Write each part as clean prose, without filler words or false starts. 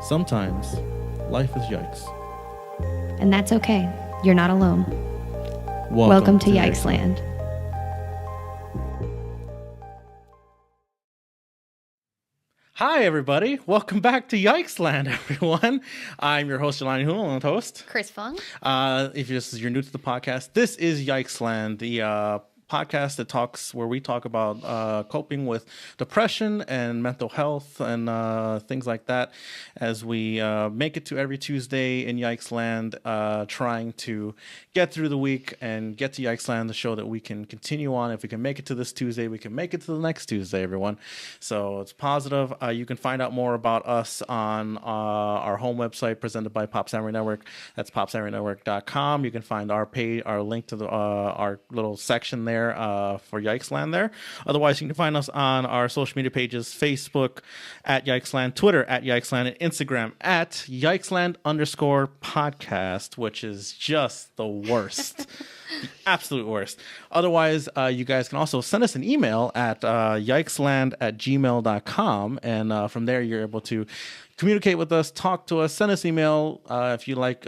Sometimes life is yikes. And that's okay. You're not alone. Welcome to Yikesland. Hi, everybody. Welcome back to Yikesland, everyone. I'm your host, Jelani Hunal, and host Chris Fung. If you're new to the podcast, this is Yikesland, the podcast where we talk about coping with depression and mental health and things like that, as we make it to every Tuesday in Yikesland, trying to get through the week and get to Yikesland, the show that we can continue on. If we can make it to this Tuesday, we can make it to the next Tuesday, everyone. So it's positive. You can find out more about us on our home website presented by Pop Samurai Network. That's popsamurainetwork.com. You can find our page, our link to our little section there for Yikesland there. Otherwise, you can find us on our social media pages: Facebook at Yikesland, Twitter at Yikesland, and Instagram at Yikesland_podcast, which is just the worst. The absolute worst. Otherwise, you guys can also send us an email at yikesland@gmail.com, and from there you're able to communicate with us, talk to us, send us email if you like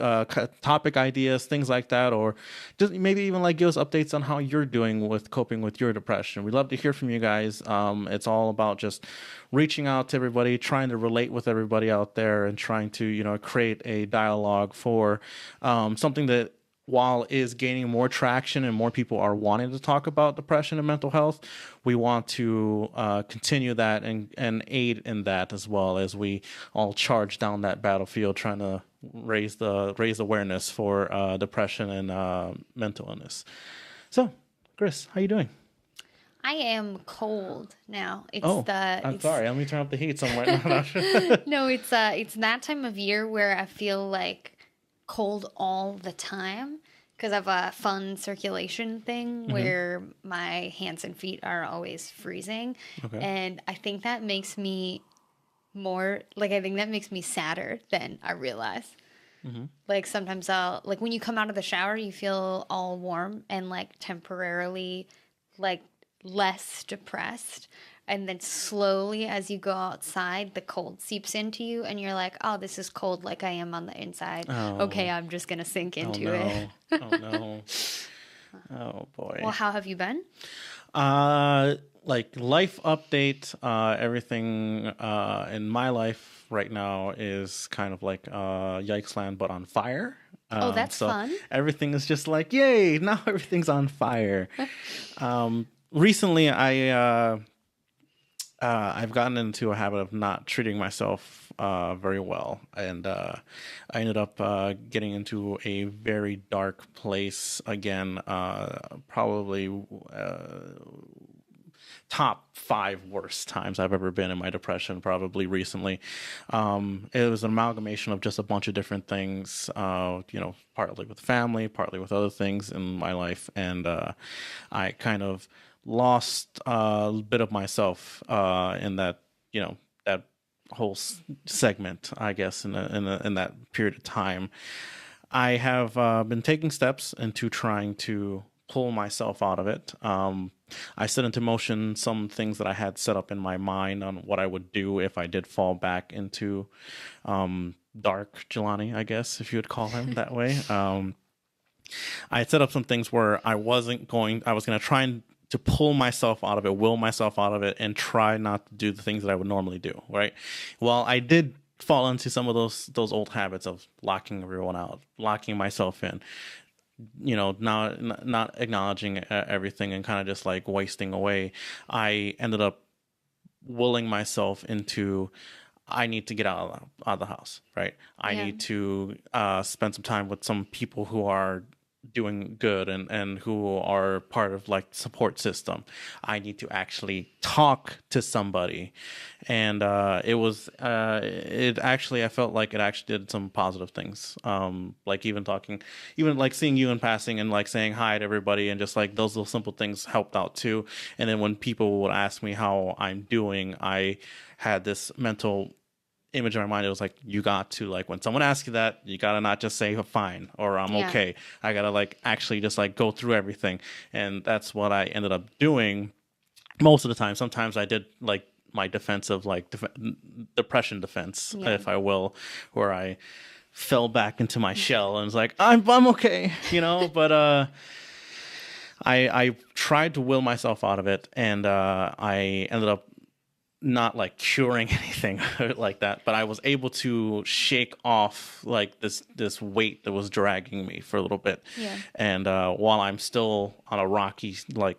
topic ideas, things like that, or just maybe even like give us updates on how you're doing with coping with your depression. We'd love to hear from you guys. It's all about just reaching out to everybody, trying to relate with everybody out there, and trying to create a dialogue for something that, while is gaining more traction and more people are wanting to talk about depression and mental health, we want to continue that and aid in that, as well as we all charge down that battlefield trying to raise awareness for depression and mental illness. So, Chris, how you doing? I am cold now. I'm sorry. Let me turn up the heat somewhere. No, it's that time of year where I feel like cold all the time because I have a fun circulation thing where my hands and feet are always freezing. Okay. And I think that makes me sadder than I realize. Mm-hmm. Like sometimes when you come out of the shower, you feel all warm and like temporarily like less depressed. And then slowly, as you go outside, the cold seeps into you, and you're like, "Oh, this is cold, like I am on the inside." Oh. Okay, I'm just gonna sink into it. Oh no! Oh boy. Well, how have you been? Like life update. Everything in my life right now is kind of like Yikesland, but on fire. That's fun. Everything is just like, yay! Now everything's on fire. Recently, I've gotten into a habit of not treating myself very well, and I ended up getting into a very dark place again. Probably top 5 worst times I've ever been in my depression, probably recently. It was an amalgamation of just a bunch of different things, partly with family, partly with other things in my life, and I kind of lost a bit of myself in that, that whole segment, I guess, in that period of time. I have been taking steps into trying to pull myself out of it. I set into motion some things that I had set up in my mind on what I would do if I did fall back into dark Jelani, I guess, if you would call him that way. I had set up some things where I was going to try to pull myself out of it, will myself out of it, and try not to do the things that I would normally do, right? Well, I did fall into some of those old habits of locking everyone out, locking myself in, not acknowledging everything and kind of just like wasting away. I ended up willing myself into, I need to get out of the house, right? I need to spend some time with some people who are doing good and who are part of like the support system. I need to actually talk to somebody. And I felt like it actually did some positive things. Like even like seeing you in passing and like saying hi to everybody, and just like those little simple things helped out too. And then when people would ask me how I'm doing, I had this mental image in my mind. It was like, you got to, like, when someone asks you that, you gotta not just say fine or I'm okay. I gotta like actually just like go through everything. And that's what I ended up doing most of the time. Sometimes I did like my defensive, like depression defense, Yeah. if I will, where I fell back into my shell and was like, I'm okay, you know. But I tried to will myself out of it, and I ended up not like curing anything like that, but I was able to shake off like this weight that was dragging me for a little bit. Yeah. And while I'm still on a rocky like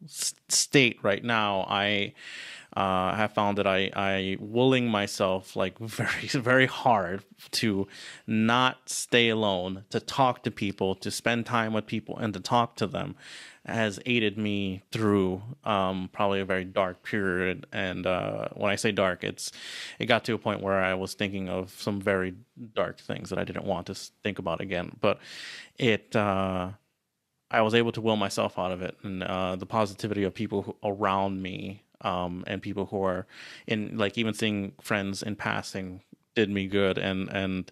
state right now, I have found that I willing myself like very very hard to not stay alone, to talk to people, to spend time with people, and to talk to them, has aided me through probably a very dark period. And when I say dark, it got to a point where I was thinking of some very dark things that I didn't want to think about again. But it I was able to will myself out of it, and the positivity of people around me, and people who are in, like, even seeing friends in passing did me good. And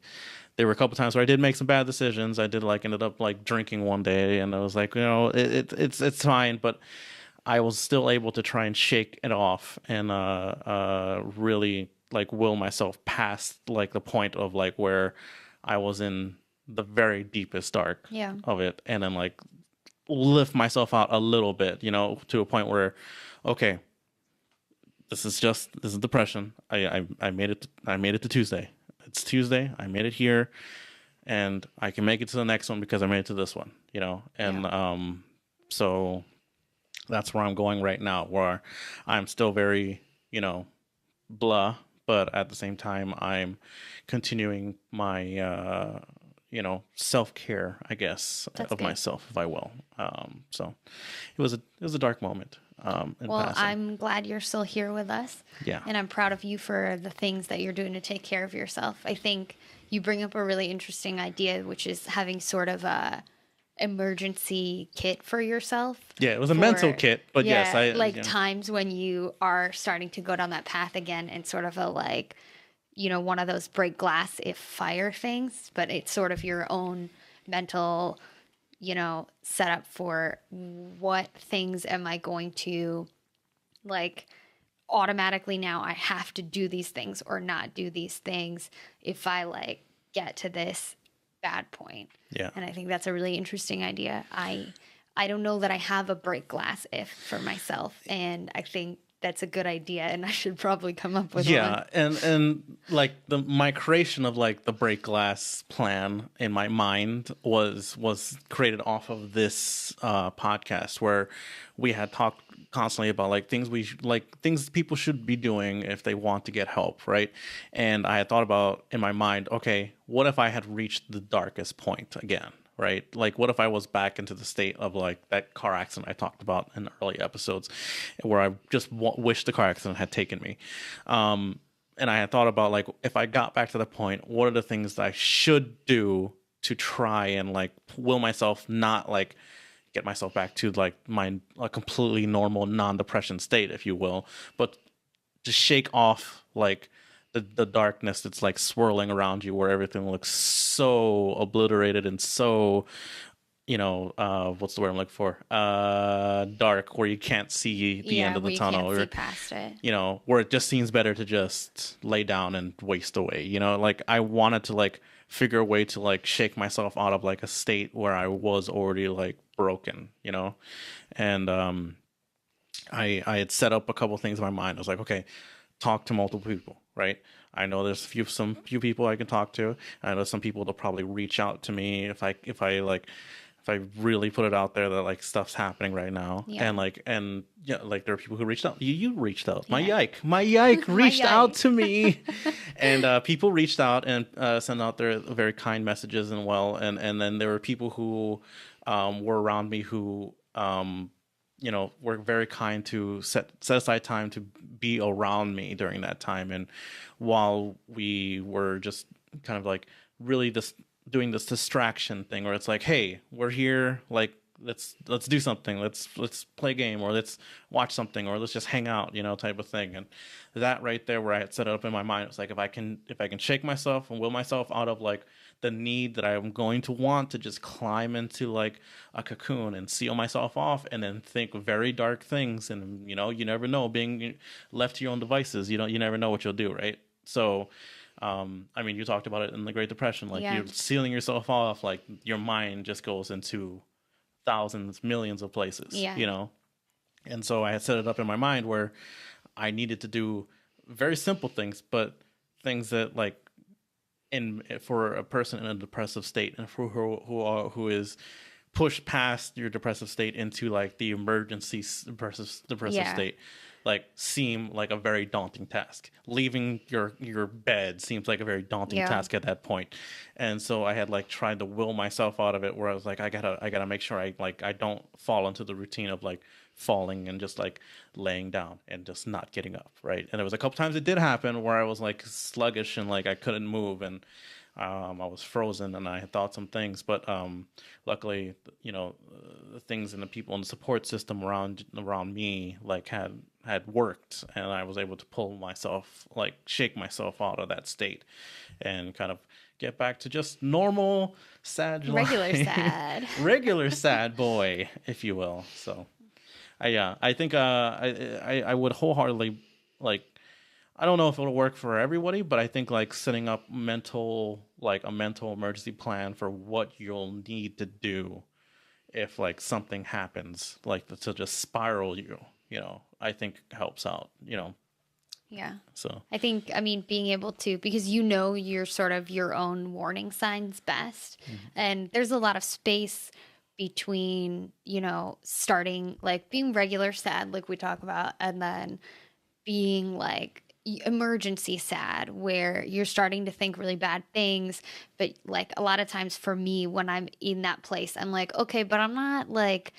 there were a couple times where I did make some bad decisions. I did like ended up like drinking one day, and I was like, it's fine, but I was still able to try and shake it off and really like will myself past like the point of like where I was in the very deepest dark Yeah. of it, and then like lift myself out a little bit, to a point where, okay, this is depression. I made it. I made it to Tuesday. It's Tuesday. I made it here, and I can make it to the next one because I made it to this one. And so that's where I'm going right now, where I'm still very, blah, but at the same time, I'm continuing my, self-care, I guess, That's of good. myself, if I will. So it was a dark moment. In Well, passing. I'm glad you're still here with us. Yeah. And I'm proud of you for the things that you're doing to take care of yourself. I think you bring up a really interesting idea, which is having sort of a emergency kit for yourself. Yeah, it was a mental kit, but yes, like times when you are starting to go down that path again, and sort of a like, one of those break glass if fire things, but it's sort of your own mental, set up for what things am I going to like automatically now I have to do these things or not do these things if I like get to this bad point. Yeah. And I think that's a really interesting idea. I don't know that I have a break glass if for myself, and I think that's a good idea, and I should probably come up with one. and like my creation of like the break glass plan in my mind was created off of this podcast, where we had talked constantly about like things people should be doing if they want to get help, right? And I had thought about in my mind, okay, what if I had reached the darkest point again? Right? Like, what if I was back into the state of like that car accident I talked about in early episodes, where I just wish the car accident had taken me. And I had thought about like, if I got back to the point, what are the things that I should do to try and like will myself not like get myself back to like a completely normal non-depression state, if you will, but to shake off like the darkness that's like swirling around you, where everything looks so obliterated and so, what's the word I'm looking for? Dark, where you can't see the end of the tunnel, or see past it. Where it just seems better to just lay down and waste away. Like I wanted to like figure a way to like shake myself out of like a state where I was already like broken, and I had set up a couple things in my mind. I was like, okay, talk to multiple people, right? I know there's some few people I can talk to. I know some people that'll probably reach out to me if I really put it out there that like stuff's happening right now. Yeah. And like there are people who reached out. You reached out. My Yeah. yike reached out to me. And people reached out and sent out their very kind messages and then there were people who were around me who were very kind to set aside time to be around me during that time. And while we were just kind of like really just doing this distraction thing where it's like, hey, we're here, like let's do something, let's play a game, or let's watch something, or let's just hang out, type of thing. And that right there, where I had set it up in my mind, it was like, if I can shake myself and will myself out of like the need that I'm going to want to just climb into like a cocoon and seal myself off, and then think very dark things, and you never know, being left to your own devices, you never know what you'll do, right? So I mean, you talked about it in the Great Depression, like Yeah. you're sealing yourself off, like your mind just goes into thousands, millions of places, Yeah. And so I had set it up in my mind where I needed to do very simple things, but things that like in for a person in a depressive state, and for who is pushed past your depressive state into like the emergency depressive Yeah. state, like seem like a very daunting task. Leaving your bed seems like a very daunting Yeah. task at that point. And so I had like tried to will myself out of it, where I was like, I gotta make sure I don't fall into the routine of like falling and just like laying down and just not getting up, right? And there was a couple times it did happen where I was like sluggish and like I couldn't move, and I was frozen, and I had thought some things, but luckily, the things and the people in the support system around me like had worked, and I was able to pull myself, like shake myself out of that state, and kind of get back to just normal sad Regular life. sad. Regular sad boy, if you will. So, I think I would wholeheartedly like. I don't know if it'll work for everybody, but I think like setting up a mental emergency plan for what you'll need to do if like something happens, like to just spiral you, I think helps out, Yeah. so. I think, I mean, being able to, because you're sort of your own warning signs best. And there's a lot of space between, starting, like being regular sad, like we talk about, and then being like emergency sad, where you're starting to think really bad things. But like a lot of times for me, when I'm in that place, I'm like, okay, but I'm not like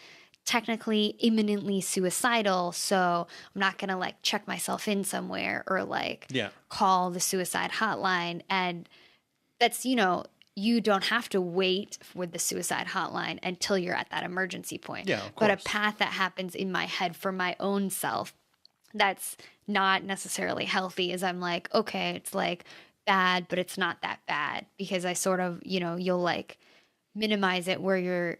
technically imminently suicidal, so I'm not gonna like check myself in somewhere or like Yeah. call the suicide hotline. And that's, you don't have to wait with the suicide hotline until you're at that emergency point. Yeah, of But a course. path that happens in my head for my own self that's not necessarily healthy is I'm like, okay, it's like bad, but it's not that bad, because I sort of, you'll like minimize it, where your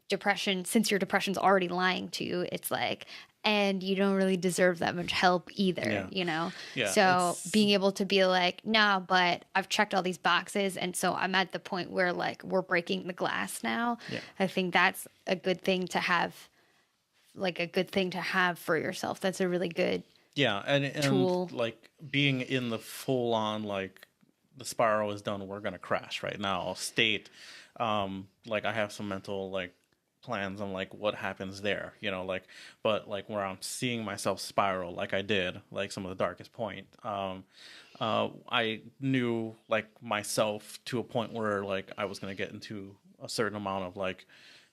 depression, since your depression's already lying to you, it's like, and you don't really deserve that much help either, Yeah. Yeah, So being able to be like, nah, but I've checked all these boxes, and so I'm at the point where like we're breaking the glass now. Yeah. I think that's a good thing to have, like a good thing to have for yourself. That's a really good Yeah, and tool. like being in the full on like the spiral is done, we're gonna crash right now state. Like I have some mental like plans on like what happens there, like, but like where I'm seeing myself spiral, like I did, like some of the darkest point. I knew like myself to a point where like I was gonna get into a certain amount of like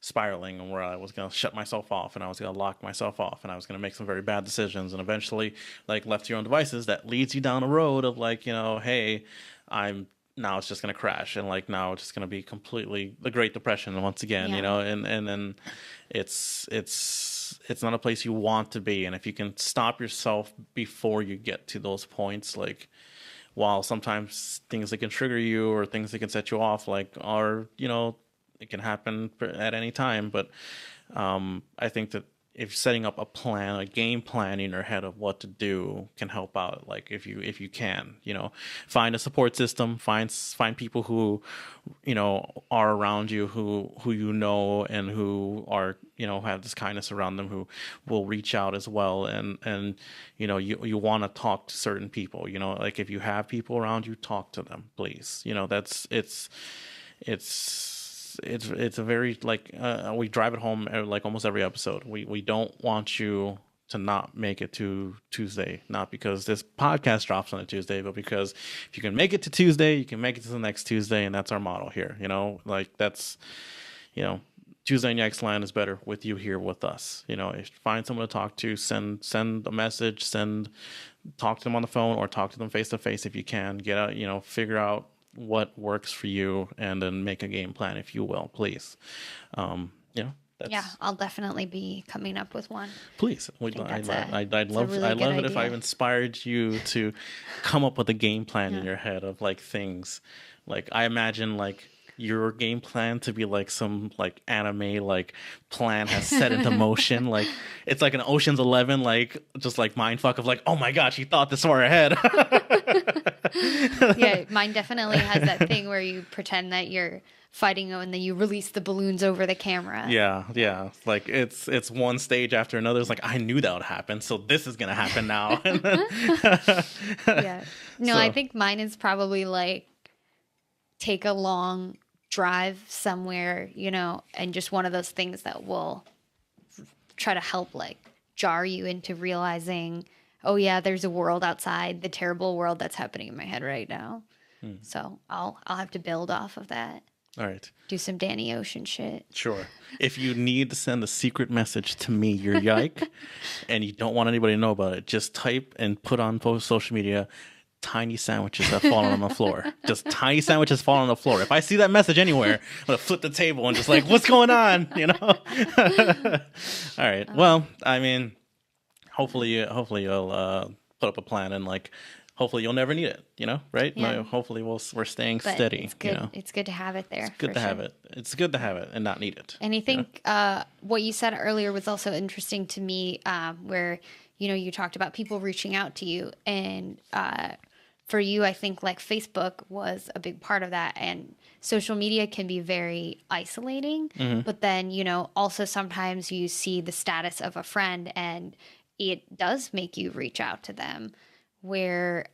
spiraling, and where I was going to shut myself off, and I was going to lock myself off, and I was going to make some very bad decisions, and eventually like left to your own devices, that leads you down a road of like, hey, I'm now it's just going to crash, and like now it's just going to be completely the Great Depression once again, Yeah. and then it's not a place you want to be. And if you can stop yourself before you get to those points, like, while sometimes things that can trigger you or things that can set you off like are, it can happen at any time, but I think that if setting up a game plan in your head of what to do can help out. Like if you can, find a support system, find people who, are around you, who and who are, have this kindness around them, who will reach out as well. And you want to talk to certain people, like if you have people around you, talk to them, please. It's a very like we drive it home like almost every episode. We don't want you to not make it to Tuesday, not because this podcast drops on a Tuesday, but because if you can make it to Tuesday, you can make it to the next Tuesday, and that's our motto here. Like that's Tuesday in Yikesland is better with you here with us. If find someone to talk to, send a message, talk to them on the phone, or talk to them face to face if you can. Get out, figure out what works for you, and then make a game plan, if you will, please. Yeah, That's I'll definitely be coming up with one. please. I think that's I'd it's a love really I'd good love it if I've idea. inspired you to come up with a game plan in Yeah. your head of like things. Like I imagine like your game plan to be like some like anime like plan has set into motion. Like it's like an Ocean's 11 like just like mind fuck of like, oh my god, she thought this far ahead. Yeah, mine definitely has that thing where you pretend that you're fighting and then you release the balloons over the camera. Yeah, yeah. Like it's one stage after another. It's like I knew that would happen, so this is gonna happen now. Yeah. No, I So think mine is probably like take a long drive somewhere, and just one of those things that will try to help like jar you into realizing, oh yeah, there's a world outside the terrible world that's happening in my head right now. So I'll have to build off of that. all right. Do some Danny Ocean shit. Sure. If you need to send a secret message to me, your yike, and you don't want anybody to know about it, just type and put on social media. Tiny sandwiches have fallen on the floor. Just tiny sandwiches falling on the floor. If I see that message anywhere, I'm gonna flip the table and just like, what's going on? All right. Well, I mean, hopefully you'll put up a plan and like, hopefully you'll never need it. Right? Yeah. No, hopefully we're staying But steady. it's good. It's good to have it there. Good for to sure. have it. It's good to have it and not need it. And I think what you said earlier was also interesting to me, where you talked about people reaching out to you, and for you, I think like Facebook was a big part of that, and social media can be very isolating. But then also sometimes you see the status of a friend, and it does make you reach out to them, where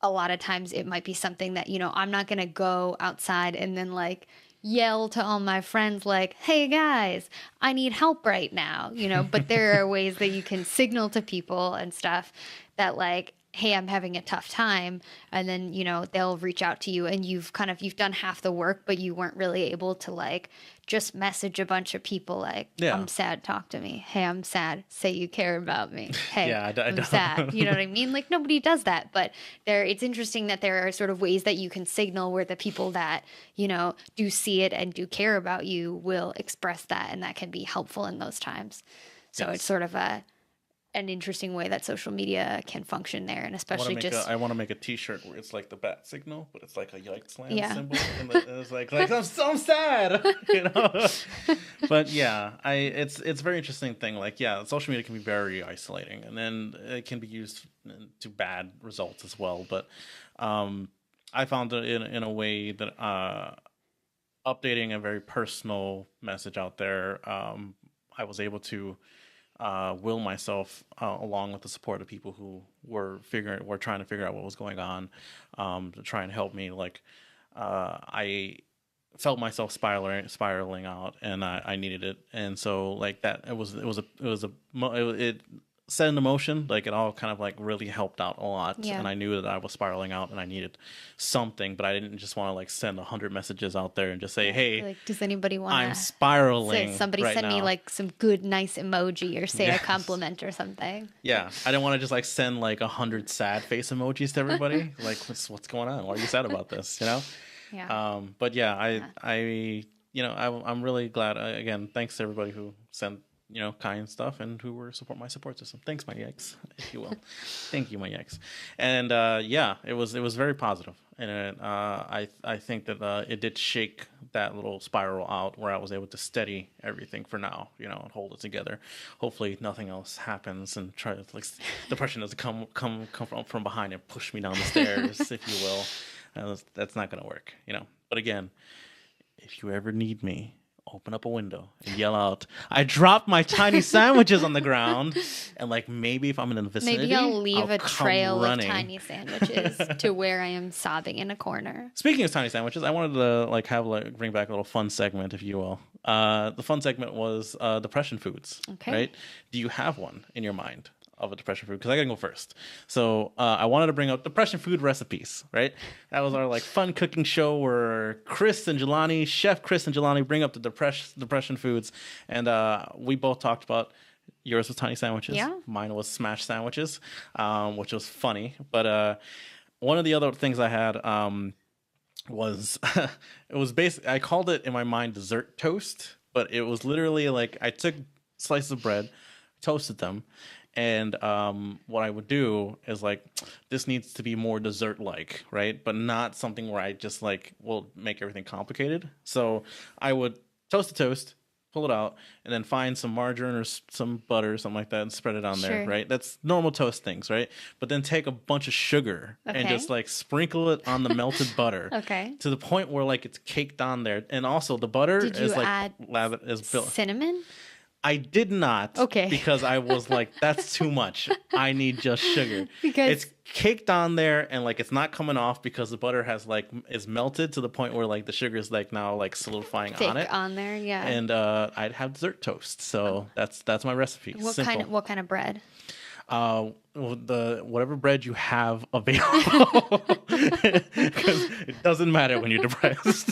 a lot of times it might be something that, I'm not going to go outside and then like yell to all my friends like, hey guys, I need help right now, but there are ways that you can signal to people and stuff that like, hey, I'm having a tough time. And then, they'll reach out to you and you've done half the work, but you weren't really able to like just message a bunch of people like, Yeah. I'm sad, talk to me. Hey, I'm sad. Say you care about me. Hey, Yeah, I I'm don't. sad. You know what I mean? Like nobody does that, but it's interesting that there are sort of ways that you can signal where the people that, do see it and do care about you will express that. And that can be helpful in those times. So Yes. it's sort of an interesting way that social media can function there, and especially I want to make a T-shirt where it's like the bat signal, but it's like a Yikesland Yeah. symbol, and it's like I'm so sad, But yeah, it's a very interesting thing. Like yeah, social media can be very isolating, and then it can be used to bad results as well. But I found it in a way that updating a very personal message out there, I was able to will myself along with the support of people who were trying to figure out what was going on, to try and help me. Like I felt myself spiraling out, and I needed it, and so like that it set into motion. Like it all kind of like really helped out a lot, Yeah. and I knew that I was spiraling out and I needed something, but I didn't just want to like send 100 messages out there and just say, hey, like, does anybody want I'm to spiraling. somebody right send me now. like some good nice emoji or say Yes. a compliment or something? Yeah, I didn't want to just like send like 100 sad face emojis to everybody. Like, what's going on? Why are you sad about this? Yeah. But yeah, I'm really glad. Again, thanks to everybody who sent kind stuff and who were my support system. Thanks, my yikes, if you will. Thank you, my yikes. And yeah, it was very positive, and I think that it did shake that little spiral out where I was able to steady everything for now, and hold it together. Hopefully, nothing else happens and try to like depression doesn't come from behind and push me down the stairs, if you will. That's not gonna work, But again, if you ever need me, open up a window and yell out, I dropped my tiny sandwiches on the ground. And like maybe if I'm in the vicinity, Maybe I'll leave a come trail running. of tiny sandwiches to where I am sobbing in a corner. Speaking of tiny sandwiches, I wanted to bring back a little fun segment, if you will. The fun segment was depression foods. Okay. Right? Do you have one in your mind of a depression food? Because I gotta go first. So I wanted to bring up depression food recipes. Right? That was our like fun cooking show where Chef Chris and Jelani bring up the depression foods, and we both talked about. Yours was tiny sandwiches. Yeah. Mine was smash sandwiches, which was funny. But one of the other things I had was it was basically, I called it in my mind dessert toast, but it was literally like I took slices of bread, toasted them, and what I would do is like this needs to be more dessert like, right? But not something where I just like will make everything complicated. So I would toast the toast, pull it out, and then find some margarine or some butter or something like that and spread it on there, Sure. right? That's normal toast things, right? But then take a bunch of sugar and Okay. just like sprinkle it on the melted butter Okay. to the point where like it's caked on there. And also the butter Did you is like add is built. cinnamon? I did not, Okay. because I was like, that's too much. I need just sugar. Because it's caked on there and like it's not coming off because the butter has like is melted to the point where like the sugar is like now like solidifying thick on it. on there, yeah. And I'd have dessert toast. So that's my recipe. What Simple. kind of bread? The whatever bread you have available, because it doesn't matter when you're depressed.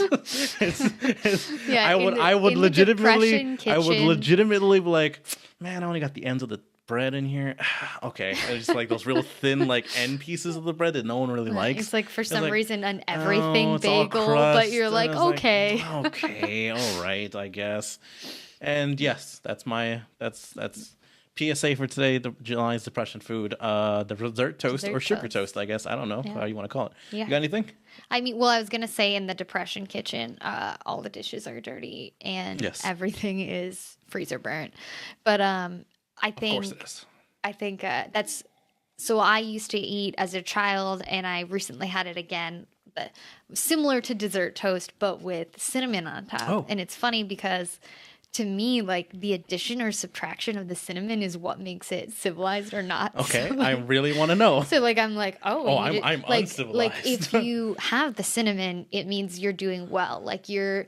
Yeah, I would in the legitimately depression be like, man, I only got the ends of the bread in here. Okay, it's just like those real thin like end pieces of the bread that no one really likes. It's like for some like, reason an everything it's all bagel, crust. but you're And like, I was okay. okay, all right, I guess. And yes, that's PSA for today. The July's depression food, the dessert toast Dessert or sugar toast. toast. I guess I don't know how you want to call it. Yeah. You got anything? I mean, well, I was gonna say in the depression kitchen, all the dishes are dirty and Yes. everything is freezer burnt. But I Of course think it is. that's so. I used to eat as a child, and I recently had it again, but similar to dessert toast, but with cinnamon on top. Oh. And it's funny because to me, like the addition or subtraction of the cinnamon is what makes it civilized or not. Okay, So, I like, really want to know. so like I'm like, oh, Oh, you I'm like uncivilized. if you have the cinnamon, it means you're doing well. Like you're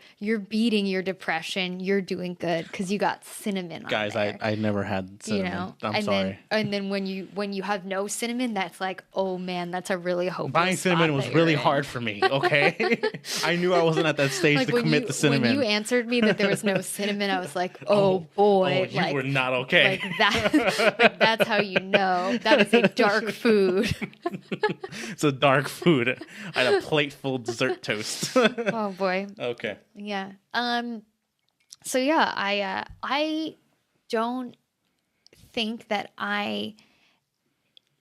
beating your depression. You're doing good because you got cinnamon Guys, on there. I never had cinnamon. You know, I'm and sorry. then when you have no cinnamon, that's like, oh man, that's a really hopeless Buying cinnamon spot was that really you're in. hard for me. Okay, I knew I wasn't at that stage Like to when commit the cinnamon. when you answered me that there was no cinnamon, I was like, oh boy, you like, were not okay. like that, like that's how you know that is a dark food. It's a dark food. I had a plate full of dessert toast. Oh boy, Okay. yeah. So yeah, I don't think that I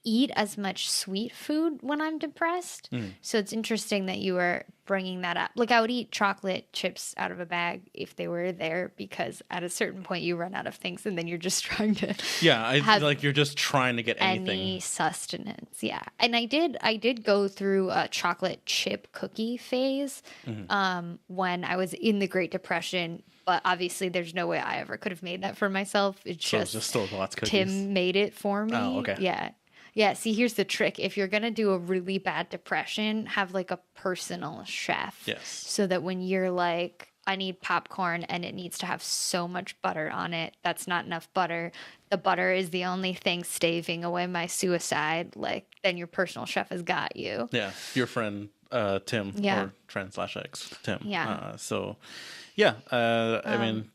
eat as much sweet food when I'm depressed. So it's interesting that you were bringing that up. Like I would eat chocolate chips out of a bag if they were there because at a certain point you run out of things and then you're just trying to Yeah, I have like you're just trying to get anything. any sustenance. Yeah. And I did go through a chocolate chip cookie phase when I was in the Great Depression, but obviously there's no way I ever could have made that for myself. It's So it's just store-bought cookies. Tim made it for me. Oh, okay. Yeah. Yeah, see, here's the trick. If you're going to do a really bad depression, have like a personal chef. Yes. So that when you're like, I need popcorn and it needs to have so much butter on it, that's not enough butter. The butter is the only thing staving away my suicide. Like, then your personal chef has got you. Yeah, your friend Tim, Yeah. or friend / ex Tim. Yeah. So, yeah, I mean,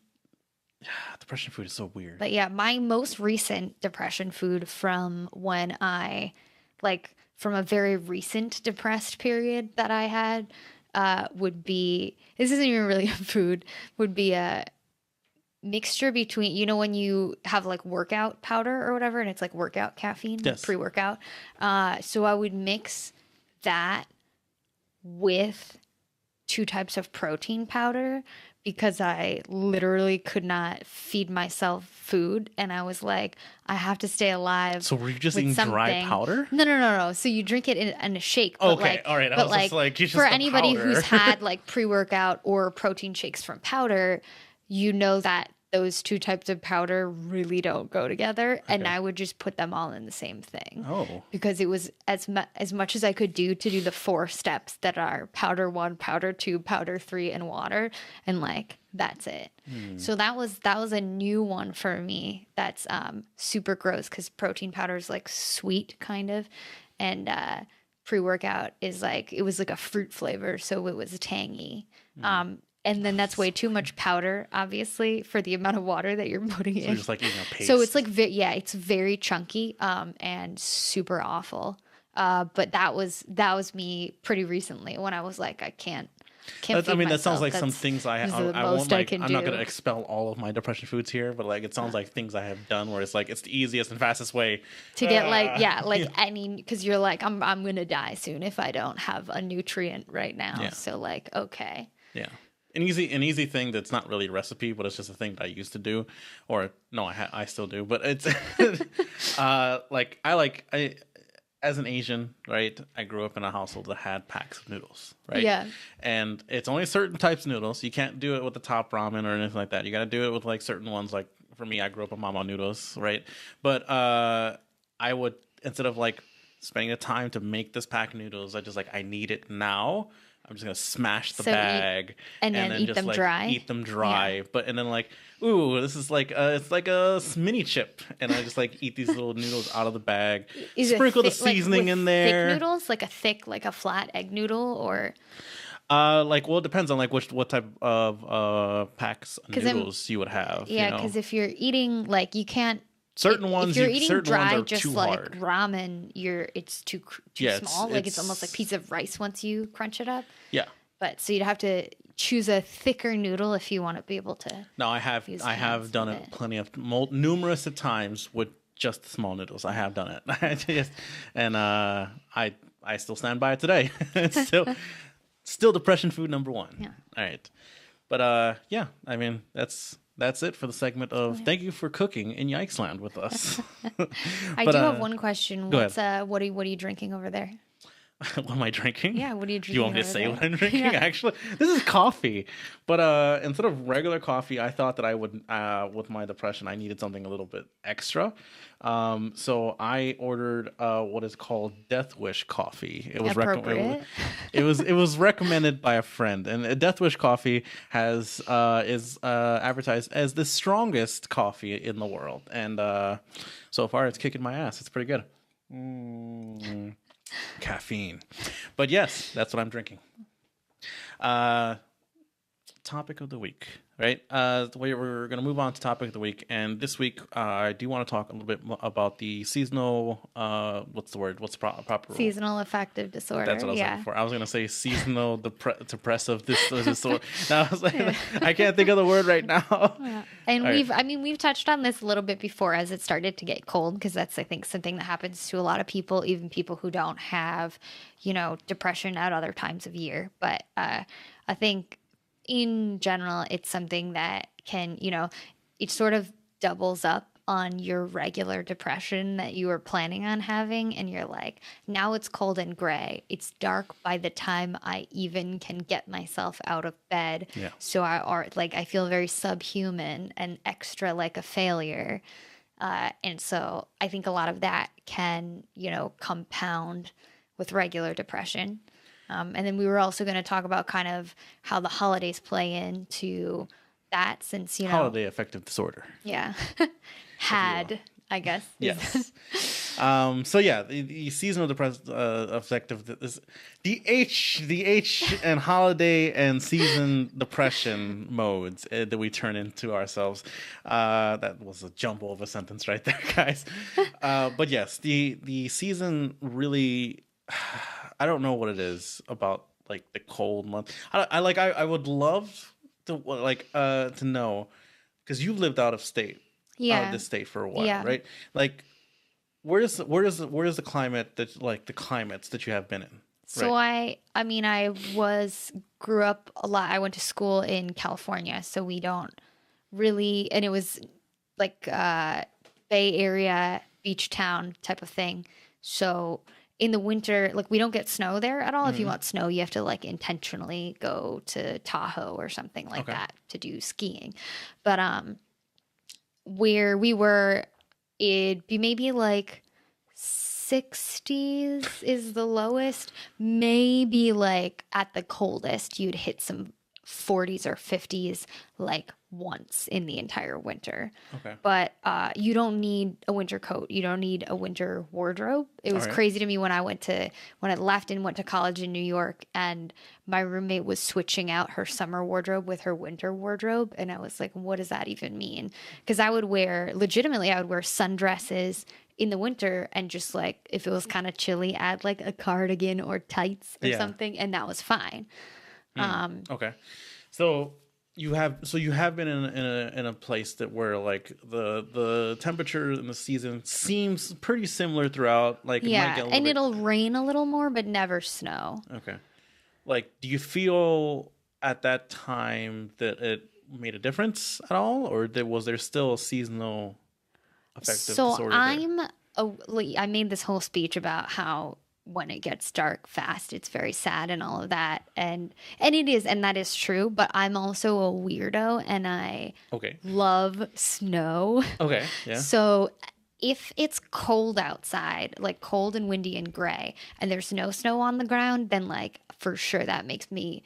depression food is so weird. But yeah, my most recent depression food from when I, like, from a very recent depressed period that I had, would be, this isn't even really a food, would be a mixture between, you know, when you have like workout powder or whatever, and it's like workout caffeine, Yes. pre-workout. So I would mix that with 2 types of protein powder because I literally could not feed myself food. And I was like, I have to stay alive. So were you just with eating dry something. powder? No. So you drink it in a shake. But Okay, like, all right. I but was just like, it's just for the anybody powder. who's had like pre-workout or protein shakes from powder, you know that those 2 types of powder really don't go together. And I would just put them all in the same thing. Oh. Because it was as much as I could do to do the 4 steps that are powder 1, powder 2, powder 3, and water. And like, that's it. So that was a new one for me. That's super gross because protein powder is like sweet kind of. And pre-workout is like, it was like a fruit flavor. So it was tangy. And then that's way too much powder, obviously, for the amount of water that you're putting So in. you're just like eating a paste. So it's like, it's very chunky and super awful. But that was me pretty recently when I was like, I can't Can't I feed mean, that sounds myself. like some That's things this is the I won't most I like. can I'm not gonna do. expel all of my depression foods here, but like it sounds like things I have done where it's like it's the easiest and fastest way To get like yeah. any because you're like I'm gonna die soon if I don't have a nutrient right now. Yeah. So like okay. Yeah. An easy thing that's not really a recipe, but it's just a thing that I used to do, or no, I still do. But it's like I as an Asian, right? I grew up in a household that had packs of noodles, right? Yeah. And it's only certain types of noodles. You can't do it with the top ramen or anything like that. You got to do it with like certain ones. Like for me, I grew up on mama noodles, right? But I would instead of like spending the time to make this pack of noodles, I need it now. I'm just gonna smash the bag and then eat just them like dry. eat them dry. But and then like, ooh, this is like it's like a mini chip, and I just like eat these little noodles out of the bag, sprinkle the seasoning in there. Thick noodles, like a flat egg noodle, or Like well, it depends on like what type of packs of noodles you would have. yeah, you know? because if you're eating like you can't. Certain ones, if you're eating certain dry, ones are just too like hard. ramen, it's too small. Like it's almost like a piece of rice once you crunch it up. Yeah. But so you'd have to choose a thicker noodle if you want to be able to. No, I have done it plenty of numerous times with just the small noodles. I have done it, and I still stand by it today. It's still depression food number one. Yeah. All right, but yeah, I mean that's it for the segment of thank you for cooking in Yikesland with us. I do have one question. Go ahead. What are you drinking over there? What am I drinking? Yeah, what are you drinking? Do you want me to over say there? what I'm drinking? Yeah. Actually, this is coffee. But instead of regular coffee, I thought that I would, with my depression, I needed something a little bit extra. So I ordered what is called Death Wish coffee. It was Appropriate. it was recommended by a friend, and Death Wish coffee is advertised as the strongest coffee in the world, and so far it's kicking my ass. It's pretty good. Caffeine. But yes, that's what I'm drinking. Topic of the week, right? We're going to move on to topic of the week. And this week, I do want to talk a little bit about the seasonal, what's the word? What's the proper word? Seasonal affective disorder. That's what I was looking for. I was going to say seasonal depressive disorder. Now I was like, I can't think of the word right now. Yeah. And we've touched on this a little bit before as it started to get cold, because that's, I think, something that happens to a lot of people, even people who don't have, depression at other times of year. But I think in general, it's something that can, it sort of doubles up on your regular depression that you were planning on having. And you're like, now it's cold and gray. It's dark by the time I even can get myself out of bed. Yeah. So I feel very subhuman and extra like a failure. And so I think a lot of that can, compound with regular depression. And then we were also going to talk about kind of how the holidays play into that, since, Holiday affective disorder. Yeah. I guess. Yes. So yeah, the seasonal affective the H and holiday and season depression modes that we turn into ourselves. That was a jumble of a sentence right there, guys. But yes, the season really. I don't know what it is about like the cold month. I would love to know, because you lived out of state, out of this state for a while, right? Like, where's the climate that the climates that you have been in? So right? I grew up a lot. I went to school in California, so we don't really, and it was like Bay Area beach town type of thing. So in the winter, like we don't get snow there at all. Mm-hmm. If you want snow, you have to like intentionally go to Tahoe or something like that to do skiing. But where we were, it'd be maybe like 60s is the lowest. Maybe like at the coldest, you'd hit some 40s or 50s like once in the entire winter. Okay. But you don't need a winter coat. You don't need a winter wardrobe. It was crazy to me when I left and went to college in New York, and my roommate was switching out her summer wardrobe with her winter wardrobe. And I was like, what does that even mean? Because I would wear sundresses in the winter, and just like, if it was kind of chilly, add like a cardigan or tights or something, and that was fine. Okay. So you have been in a place that where like the temperature in the season seems pretty similar throughout. Like it might Yeah, get a little and bit. it'll rain a little more, but never snow. Okay. Like, do you feel at that time that it made a difference at all, or was there still a seasonal affective So disorder there? I made this whole speech about how when it gets dark fast, it's very sad and all of that, and it is, and that is true. But I'm also a weirdo, and I Okay. love snow. Okay. Yeah. So if it's cold outside, like cold and windy and gray, and there's no snow on the ground, then like for sure that makes me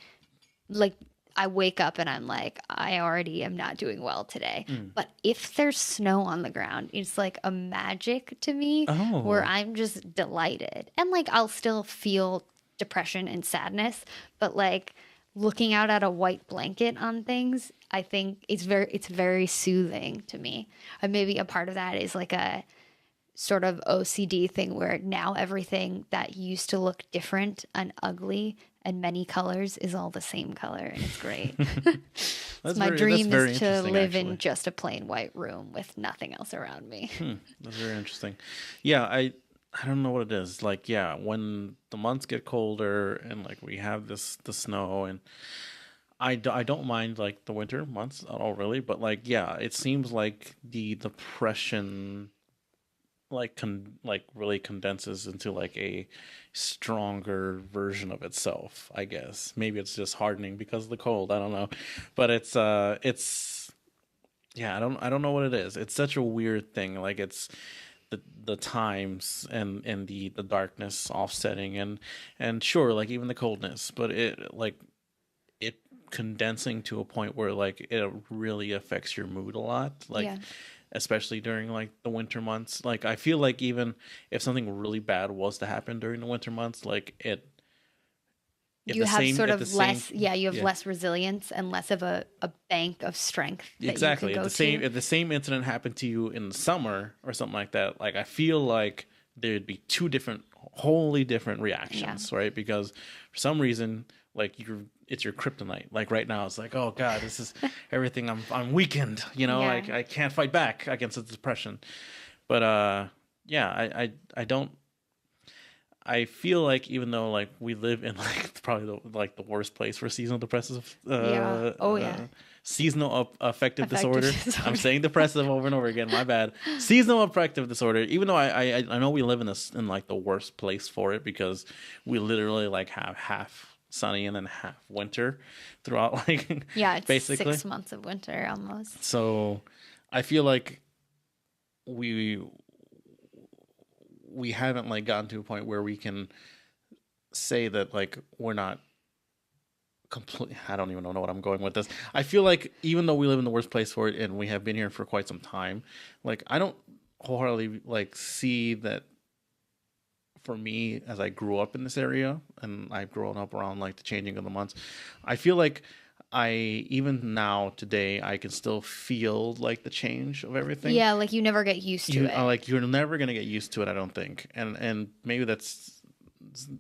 like I wake up and I'm like, I already am not doing well today. But if there's snow on the ground, it's like a magic to me where Oh. I'm just delighted. And like I'll still feel depression and sadness, but like looking out at a white blanket on things, I think it's very soothing to me. And maybe a part of that is like a sort of OCD thing where now everything that used to look different and ugly and many colors is all the same color and it's great. So my That's dream very is to interesting, live actually. in just a plain white room with nothing else around me. That's very interesting. Yeah, I don't know what it is. Like, yeah, when the months get colder and like we have the snow and I don't mind like the winter months at all really, but like yeah, it seems like the depression like really condenses into like a stronger version of itself, I guess. Maybe it's just hardening because of the cold, I don't know. But it's yeah, I don't know what it is. It's such a weird thing. Like it's the times and the darkness offsetting and sure like even the coldness, but it condensing to a point where like it really affects your mood a lot. Like Yeah. especially during like the winter months. Like I feel like even if something really bad was to happen during the winter months, like it at You the have same sort at the of same less, yeah, you have yeah. less resilience and less of a bank of strength that you can Exactly. At go the same to. if the same incident happened to you in the summer or something like that, like I feel like there'd be two different wholly different Yeah. reactions, right? Because for some reason, like it's your kryptonite. Like right now it's like, oh God, this is everything I'm weakened, you know, Yeah. like I can't fight back against the depression. But yeah, I don't I feel like even though like we live in like probably the worst place for seasonal depressive Yeah. Oh yeah. seasonal affective Affective disorder. disorder. I'm saying depressive over and over again. My bad. Seasonal affective disorder. Even though I know we live in this in like the worst place for it because we literally like have half sunny and then half winter throughout like Yeah, it's basically. 6 months of winter almost. So I feel like we we haven't like gotten to a point where we can say that like we're not complete. I don't even know what I'm going with this. I feel like even though we live in the worst place for it and we have been here for quite some time, like I don't wholeheartedly like see that for me as I grew up in this area and I've grown up around like the changing of the months. I feel like I even now today I can still feel like the change of everything. Yeah, like you never get used to You it. are like you're never gonna get used to it, I don't think. And maybe that's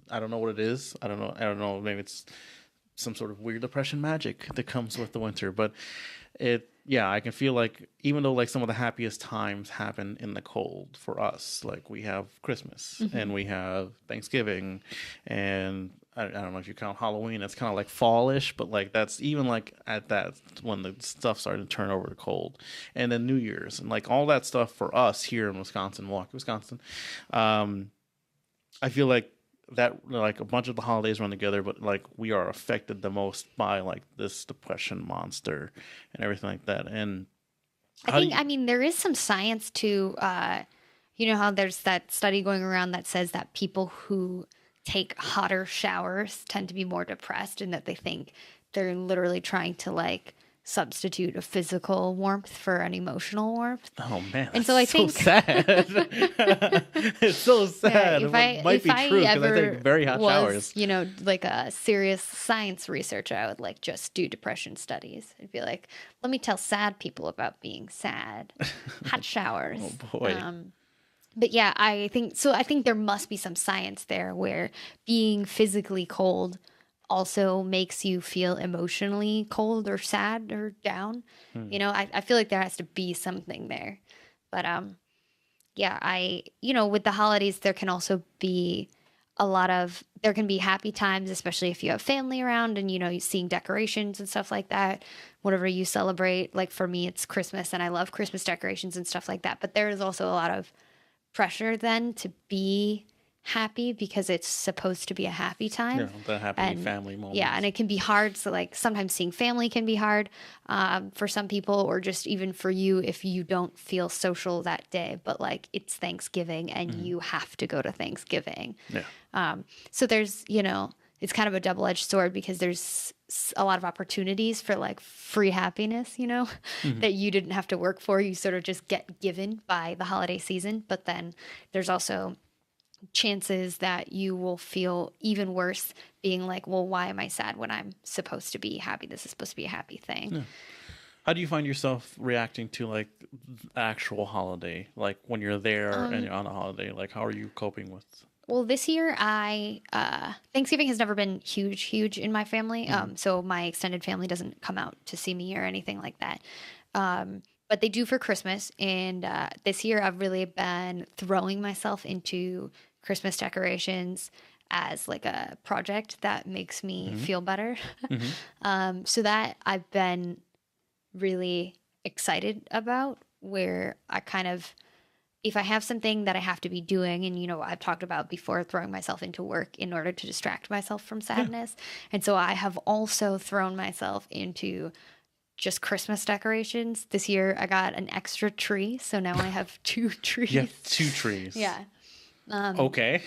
I don't know what it is. I don't know. Maybe it's some sort of weird depression magic that comes with the winter. But it yeah, I can feel like even though like some of the happiest times happen in the cold for us, like we have Christmas and we have Thanksgiving and I don't know if you count Halloween. It's kind of like fallish, but like that's even like at that when the stuff started to turn over to cold, and then New Year's and like all that stuff for us here in Wisconsin, Milwaukee, Wisconsin. I feel like that like a bunch of the holidays run together, but like we are affected the most by like this depression monster and everything like that. And how do you? I mean, there is some science to, you know, how there's that study going around that says that people who take hotter showers tend to be more depressed and that they think they're literally trying to like substitute a physical warmth for an emotional warmth. Oh man, And so I that's so think sad. It's so sad. if It might be true because I take very hot was, showers. you know, like a serious science researcher, I would like just do depression studies. I'd be like, let me tell sad people about being sad. Hot showers. Oh boy. But yeah, I think so. I think there must be some science there where being physically cold also makes you feel emotionally cold or sad or down. I feel like there has to be something there. But yeah, with the holidays, there can also be there can be happy times, especially if you have family around and, you seeing decorations and stuff like that, whatever you celebrate. Like for me, it's Christmas and I love Christmas decorations and stuff like that. But there is also a lot of pressure then to be happy because it's supposed to be a happy time. The happy And family yeah, and moments. it can be hard. So like sometimes seeing family can be hard for some people, or just even for you if you don't feel social that day. But like it's Thanksgiving and you have to go to Thanksgiving. Yeah. So there's, it's kind of a double edged sword because there's a lot of opportunities for like free happiness, that you didn't have to work for. You sort of just get given by the holiday season. But then there's also chances that you will feel even worse being like, well, why am I sad when I'm supposed to be happy? This is supposed to be a happy thing. Yeah. How do you find yourself reacting to like actual holiday? Like when you're there and you're on a holiday, like how are you coping with? Well, this year Thanksgiving has never been huge in my family. So my extended family doesn't come out to see me or anything like that. But they do for Christmas. And this year I've really been throwing myself into Christmas decorations as like a project that makes me feel better. So that I've been really excited about, where I kind of, if I have something that I have to be doing, and I've talked about before throwing myself into work in order to distract myself from sadness. And so I have also thrown myself into just Christmas decorations. This year I got an extra tree, so now I have two trees. You have two trees. Yeah. Okay.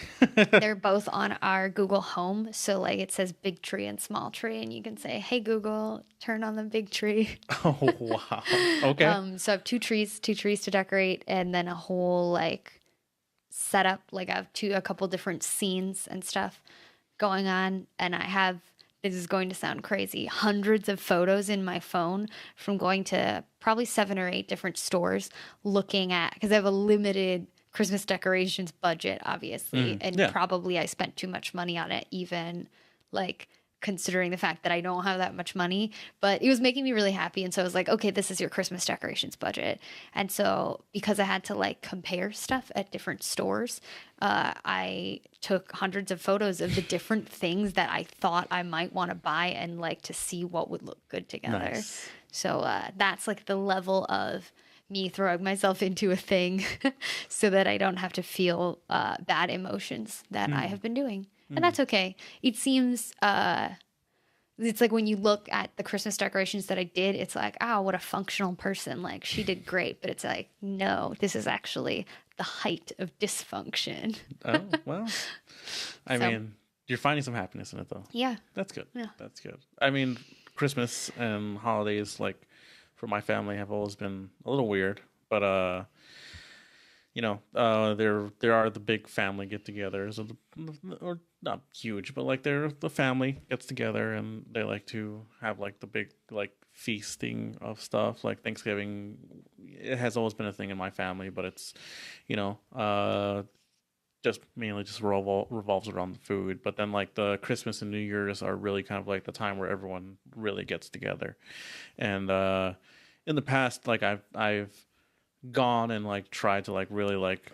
They're both on our Google Home. So like it says big tree and small tree, and you can say, "Hey Google, turn on the big tree." Oh wow. Okay. So I have two trees to decorate, and then a whole like setup. Like I have a couple different scenes and stuff going on, and I have, this is going to sound crazy, hundreds of photos in my phone from going to probably 7 or 8 different stores looking at, because I have a limited Christmas decorations budget, obviously. And yeah. probably I spent too much money on it, even like considering the fact that I don't have that much money. But it was making me really happy. And so I was like, okay, this is your Christmas decorations budget. And so because I had to like compare stuff at different stores, I took hundreds of photos of the different things that I thought I might want to buy and like to see what would look good together. Nice. So that's like the level of me throwing myself into a thing so that I don't have to feel bad emotions that I have been doing. And that's okay. It seems, it's like when you look at the Christmas decorations that I did, it's like, oh, what a functional person. Like she did great. But it's like, no, this is actually the height of dysfunction. Oh, well. I mean, you're finding some happiness in it though. Yeah. That's good. Yeah. That's good. I mean, Christmas and holidays, like for my family, have always been a little weird, but there are the big family get-togethers, or not huge, but like the family gets together and they like to have like the big like feasting of stuff. Like Thanksgiving, it has always been a thing in my family, but it's just mainly just revolves around the food. But then like the Christmas and New Year's are really kind of like the time where everyone really gets together. And in the past, like I've gone and like tried to like really like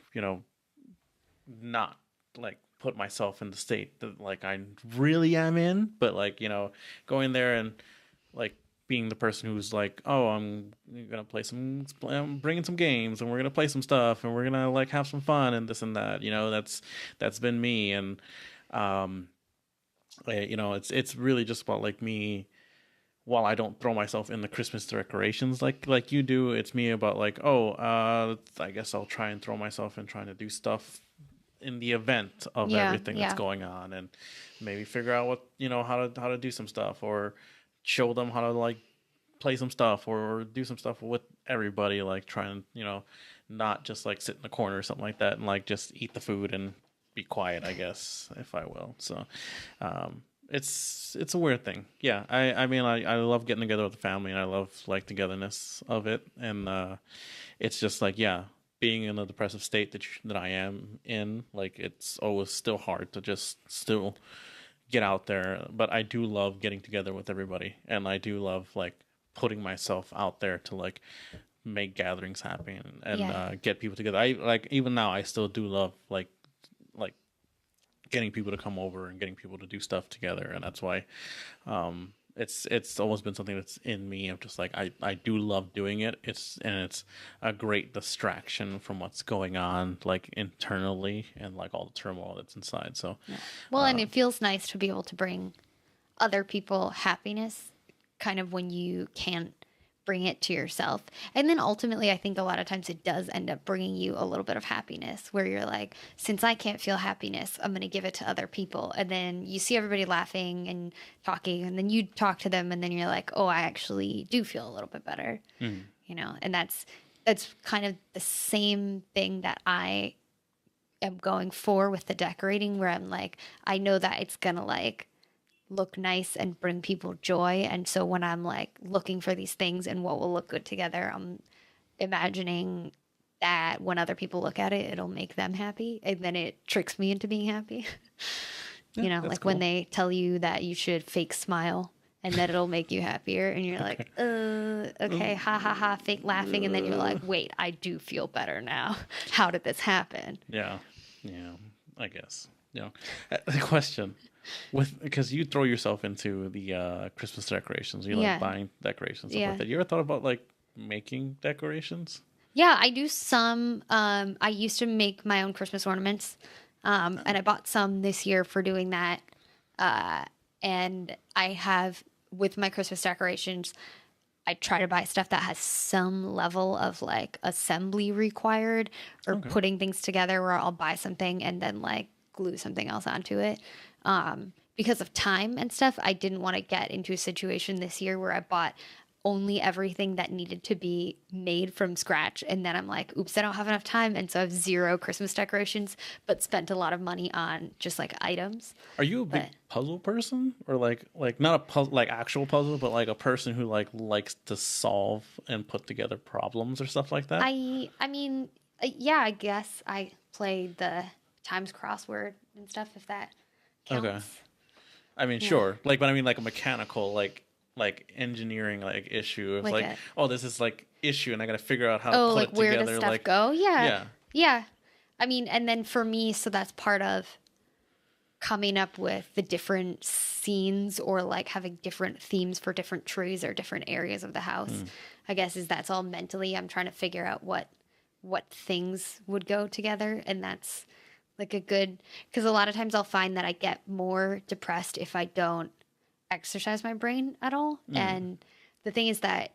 not like put myself in the state that like I really am in, but like going there and like being the person who's like, oh, I'm gonna I'm bringing some games and we're gonna play some stuff and we're gonna like have some fun and this and that. That's been me. And it's really just about like me. While I don't throw myself in the Christmas decorations like you do, it's me about like, I guess I'll try and throw myself in trying to do stuff in the event of everything that's going on, and maybe figure out what how to do some stuff, or show them how to like play some stuff or do some stuff with everybody, like try and not just like sit in the corner or something like that and like just eat the food and be quiet, I guess, if I will. So it's a weird thing. Yeah, I mean I love getting together with the family, and I love like togetherness of it, and it's just like, yeah, being in a depressive state that I am in, like it's always still hard to just still get out there, but I do love getting together with everybody, and I do love like putting myself out there to like make gatherings happen and Yeah. get people together. I like even now I still do love like getting people to come over and getting people to do stuff together, and that's why it's always been something that's in me of just like I do love doing it. It's a great distraction from what's going on like internally and like all the turmoil that's inside. So Yeah. Well, and it feels nice to be able to bring other people happiness kind of when you can't bring it to yourself. And then ultimately, I think a lot of times it does end up bringing you a little bit of happiness where you're like, since I can't feel happiness, I'm going to give it to other people. And then you see everybody laughing and talking, and then you talk to them, and then you're like, oh, I actually do feel a little bit better, you know? And that's kind of the same thing that I am going for with the decorating, where I'm like, I know that it's going to like look nice and bring people joy. And so when I'm like looking for these things and what will look good together, I'm imagining that when other people look at it, it'll make them happy. And then it tricks me into being happy. yeah, You know, that's like cool. when they tell you that you should fake smile and that it'll make you happier. And you're like, okay, ha ha ha, fake laughing. And then you're like, wait, I do feel better now. How did this happen? Yeah, yeah, I guess. You know, the question with because you throw yourself into the Christmas decorations, you like Yeah. buying decorations, stuff Yeah. like that. You ever thought about like making decorations? Yeah, I do some. I used to make my own Christmas ornaments, and I bought some this year for doing that. And I have, with my Christmas decorations, I try to buy stuff that has some level of like assembly required or Okay. putting things together where I'll buy something and then like glue something else onto it. Because of time and stuff, I didn't want to get into a situation this year where I bought only everything that needed to be made from scratch. And then I'm like, oops, I don't have enough time. And so I have zero Christmas decorations, but spent a lot of money on just like items. Are you a big But puzzle person, or like not a puzzle like actual puzzle, but like a person who like likes to solve and put together problems or stuff like that? I mean, yeah, I guess I play the Times crossword and stuff if that Okay. counts. I mean, Yeah. sure. Like, but I mean, like a mechanical, like engineering, like issue. It's Like like, a oh, this is like issue, and I got to figure out how to oh, put like it where together. does stuff Like, go? Yeah. yeah, Yeah. I mean, and then for me, so that's part of coming up with the different scenes or like having different themes for different trees or different areas of the house. I guess is that's all mentally I'm trying to figure out what things would go together, and that's like a good because a lot of times I'll find that I get more depressed if I don't exercise my brain at all. And the thing is that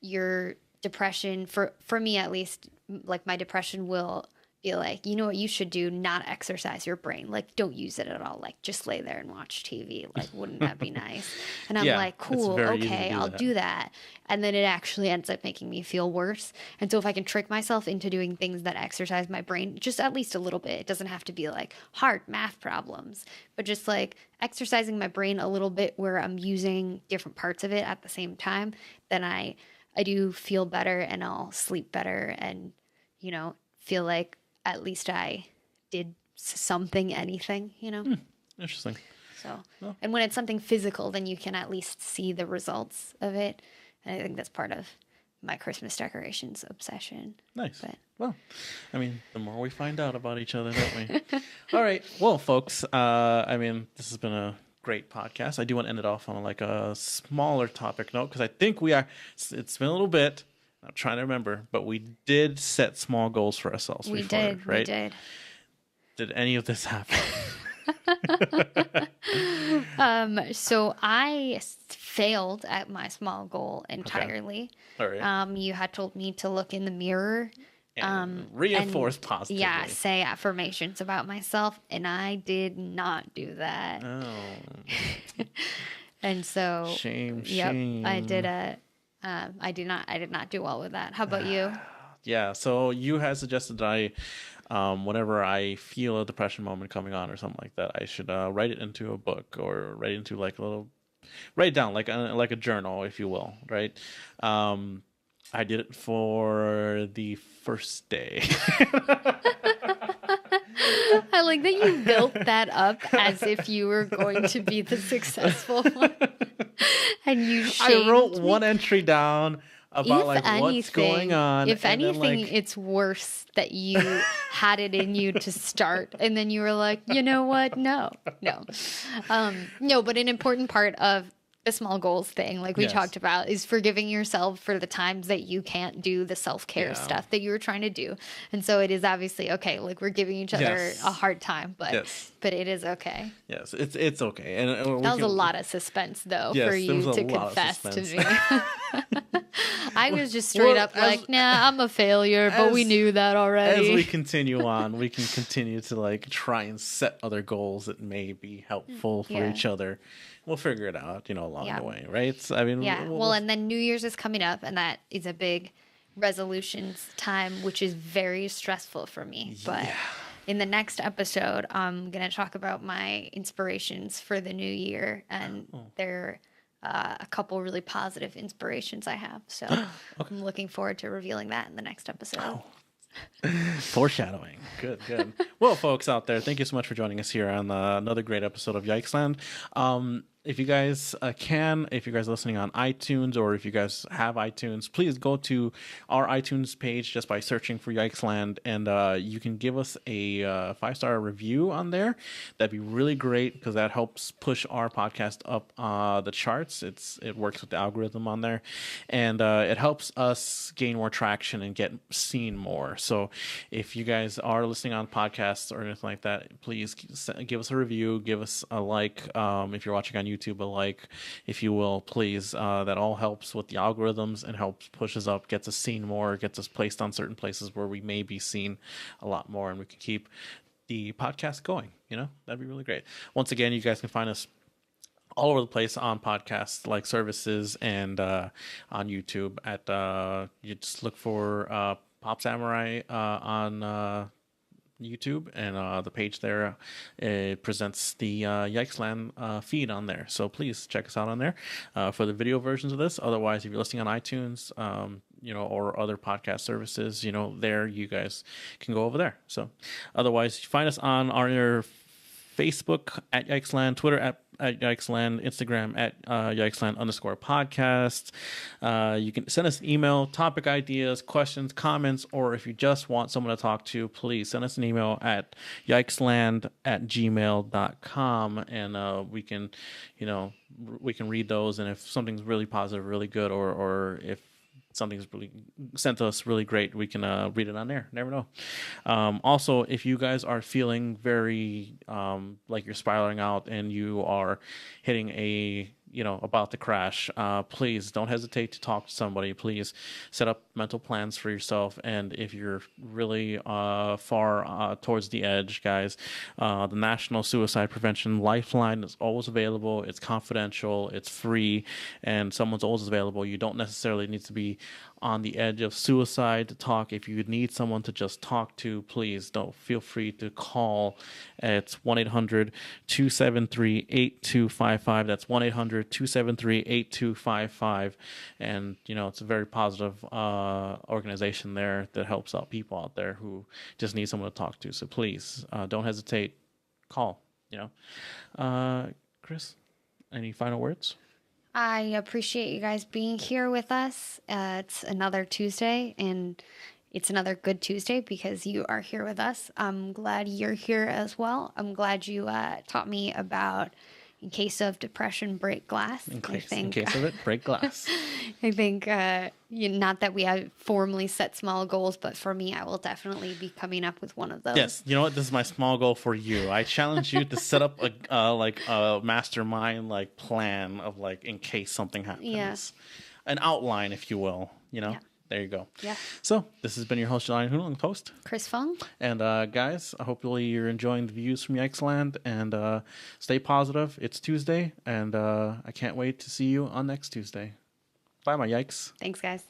your depression for me at least, like my depression will be like, you know what you should do, not exercise your brain, like don't use it at all, like just lay there and watch TV, like wouldn't that be nice? And I'm yeah. like, It's cool, very easy to okay, do I'll that. do that. And then it actually ends up making me feel worse. And so if I can trick myself into doing things that exercise my brain just at least a little bit, it doesn't have to be like hard math problems, but just like exercising my brain a little bit where I'm using different parts of it at the same time, then I do feel better and I'll sleep better and, you know, feel like at least I did something, anything, you know? Interesting. So, Well. and when it's something physical, then you can at least see the results of it. And I think that's part of my Christmas decorations obsession. Nice. But Well, I mean, the more we find out about each other, don't we? All right. Well, folks, I mean, this has been a great podcast. I do want to end it off on like a smaller topic note because I think it's been a little bit. I'm trying to remember, but we did set small goals for ourselves we before, did, right? we did. Did any of this happen? So I failed at my small goal entirely. All right. You had told me to look in the mirror. And reinforce and, positively. Yeah, say affirmations about myself, and I did not do that. Oh, And so, shame, yep, shame. I did I did not do well with that. How about you? Yeah, so you had suggested that whenever I feel a depression moment coming on or something like that, I should write it into a book or write it into like a little, write it down like a journal, if you will, right? I did it for the first day. I like that you built that up as if you were going to be the successful one. And you shamed I wrote me. one entry down about If like what's going anything, on. if and then, anything, like, it's worse that you had it in you to start, and then you were like, you know what? No. No. But an important part of the small goals thing, like we Yes. talked about, is forgiving yourself for the times that you can't do the self-care Yeah. stuff that you were trying to do. And so it is obviously okay. Like we're giving each other Yes. a hard time, but Yes. but it is okay. Yes, it's okay. And we That was a can- lot of suspense, though, Yes, for there was you a to lot of confess to suspense. me. I was just straight Well, up like, nah, I'm a failure, but we as- knew that already. As we continue on, we can continue to like try and set other goals that may be helpful for Yeah. each other. We'll figure it out, along Yeah. the way, right? I mean, Yeah. Well, and then New Year's is coming up, and that is a big resolutions time, which is very stressful for me. But in the next episode, I'm going to talk about my inspirations for the new year, and there are a couple really positive inspirations I have. So I'm looking forward to revealing that in the next episode. foreshadowing. Good. Well, folks out there, thank you so much for joining us here on another great episode of Yikesland. If you guys if you guys are listening on iTunes, or if you guys have iTunes, please go to our iTunes page just by searching for Yikesland, and you can give us a 5-star review on there. That'd be really great, because that helps push our podcast up the charts. It works with the algorithm on there, and it helps us gain more traction and get seen more. So if you guys are listening on podcasts or anything like that, please give us a review, give us a like. If you're watching on YouTube, a like, if you will, please. That all helps with the algorithms and helps push us up, gets us seen more, gets us placed on certain places where we may be seen a lot more, and we can keep the podcast going. That'd be really great. Once again, you guys can find us all over the place on podcasts like services, and on YouTube at you just look for Pop Samurai on YouTube, and the page there it presents the Yikesland feed on there. So please check us out on there for the video versions of this. Otherwise, if you're listening on iTunes, or other podcast services, there you guys can go over there. So otherwise, find us on our Facebook at Yikesland, Twitter at Yikesland, Instagram at Yikesland_podcast. You can send us an email, topic ideas, questions, comments, or if you just want someone to talk to, please send us an email at yikesland@gmail.com, and we can read those, and if something's really positive, really good, or if something's really sent to us really great, we can read it on there. Never know. Also, if you guys are feeling very like you're spiraling out and you are hitting about to crash, please don't hesitate to talk to somebody. Please set up mental plans for yourself. And if you're really far towards the edge, guys, the National Suicide Prevention Lifeline is always available. It's confidential, it's free, and someone's always available. You don't necessarily need to be on the edge of suicide to talk. If you need someone to just talk to, please don't feel free to call. It's 1-800-273-8255. That's 1-800-273-8255. And it's a very positive organization there that helps out people out there who just need someone to talk to. So please don't hesitate, call. Chris, any final words? I appreciate you guys being here with us. It's another Tuesday, and it's another good Tuesday because you are here with us. I'm glad you're here as well. I'm glad you taught me about, in case of depression, break glass. In case of it, break glass. I think, not that we have formally set small goals, but for me, I will definitely be coming up with one of those. Yes, you know what? This is my small goal for you. I challenge you to set up a mastermind plan of in case something happens. Yeah. An outline, if you will. Yeah. There you go. Yeah. So this has been your host, Jelani Hunong, host. Chris Fung. And guys, hopefully you're enjoying the views from Yikesland, and stay positive. It's Tuesday, and I can't wait to see you on next Tuesday. Bye, my yikes. Thanks, guys.